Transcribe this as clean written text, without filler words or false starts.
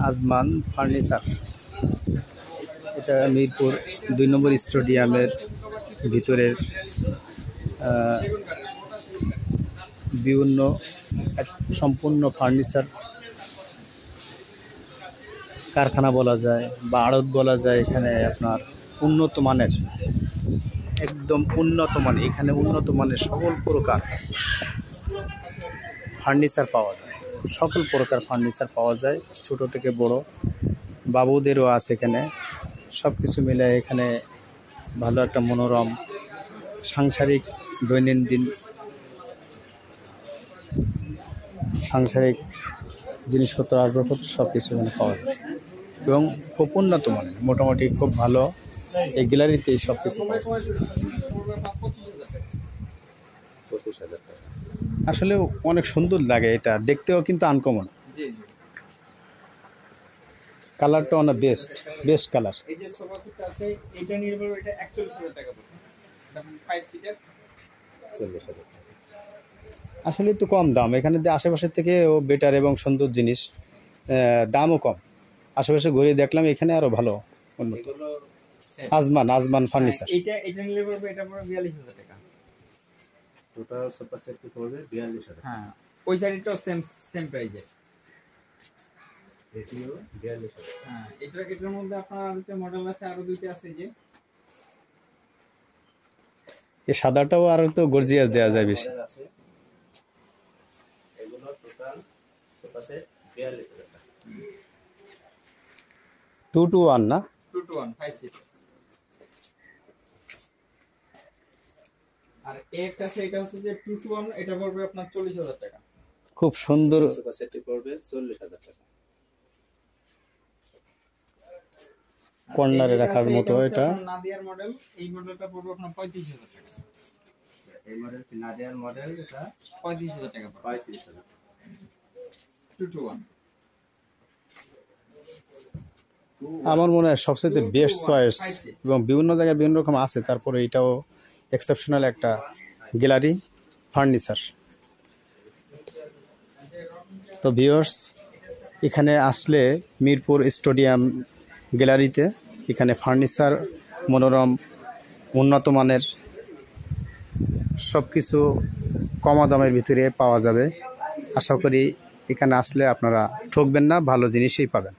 Ajman furniture. এটা মিরপুর 2 নম্বর স্টেডিয়ামের ভিতরের বিভিন্ন সম্পূর্ণ ফার্নিচার কারখানা বলা যায় বা আড়ত বলা যায়। এখানে আপনার উন্নত মানের, একদম উন্নত মানের, এখানে উন্নত মানের সকল প্রকার ফার্নিচার পাওয়া যায়। সকল প্রকার ফার্নিচার পাওয়া যায়, ছোট থেকে বড়, বাবুদেরও আছে এখানে। সব কিছু মিলে এখানে ভালো একটা মনোরম সাংসারিক দৈনন্দিন সাংসারিক জিনিসপত্র, আসবাবপত্র সব কিছু এখানে পাওয়া যায় এবং খুব উন্নত মানের, মোটামুটি খুব ভালো। এই গ্যালারিতে সব কিছু পাওয়া যায়। আসলে অনেক সুন্দর লাগে, এটা দেখতেও কিন্তু আনকমন। কালারটা অনেক বেস্ট কালার। এই যে সোফা সেটটা আছে, এটা নির্ভর, এটা 41000 টাকা পড়বে। দেখুন 5 সিটার 40000 টাকা। আসলে তো কম দাম, এখানে যে আশেপাশের থেকে ও বেটার এবং সুন্দর জিনিস, দামও কম। আশেপাশে ঘুরে দেখলাম এখানে আরো ভালো উন্নত। এগুলো আজমান ফার্নিচার। এটা নিলে পড়বে, এটা পড়বে 42000 টাকা। টোটাল সোফা সেটটি পড়বে 42000 টাকা। হ্যাঁ, ওই সাইডটাও সেম প্রাইসে। এটিও 42000 টাকা। হ্যাঁ, এটার মধ্যে আপনার হচ্ছে মডেল আছে, আরো দুইটা আছে। যে এই সাদাটাও আরো তো গর্জিয়াস দেওয়া যায় বেশি। এগুলো টোটাল সোফা সেট 42000 টাকা। 2 to 1 না? 2 to 1 5 সিটার। আর একটা আছে, এটা হচ্ছে যে 2 to 1, এটা পড়বে আপনার 40000 টাকা। খুব সুন্দর। সোফা সেটটি পড়বে 40000 টাকা। কর্নারে রাখার মতো এটা। নাদিয়ার মডেল, এই মডেলটা পড়বে আপনার 35000 টাকা। আচ্ছা, এই মডেলটি নাদিয়ার মডেল, এটা 35000 টাকা পড়বে। 35000 টাকা। 2 to 1 আমার মনে হয় সবচেয়ে বেস্ট চয়েস, এবং বিভিন্ন জায়গায় বিভিন্ন রকম আছে। তারপরে এটাও এক্সেপশনাল একটা গ্যালারি ফার্নিচার। তো ভিউয়ার্স, এখানে আসলে মিরপুর স্টেডিয়াম গ্যালারিতে এখানে ফার্নিচার মনোরম, উন্নত মানের সব কিছু কম দামের ভিতরে পাওয়া যাবে। আশা করি এখানে আসলে আপনারা ঠকবেন না, ভালো জিনিসই পাবেন।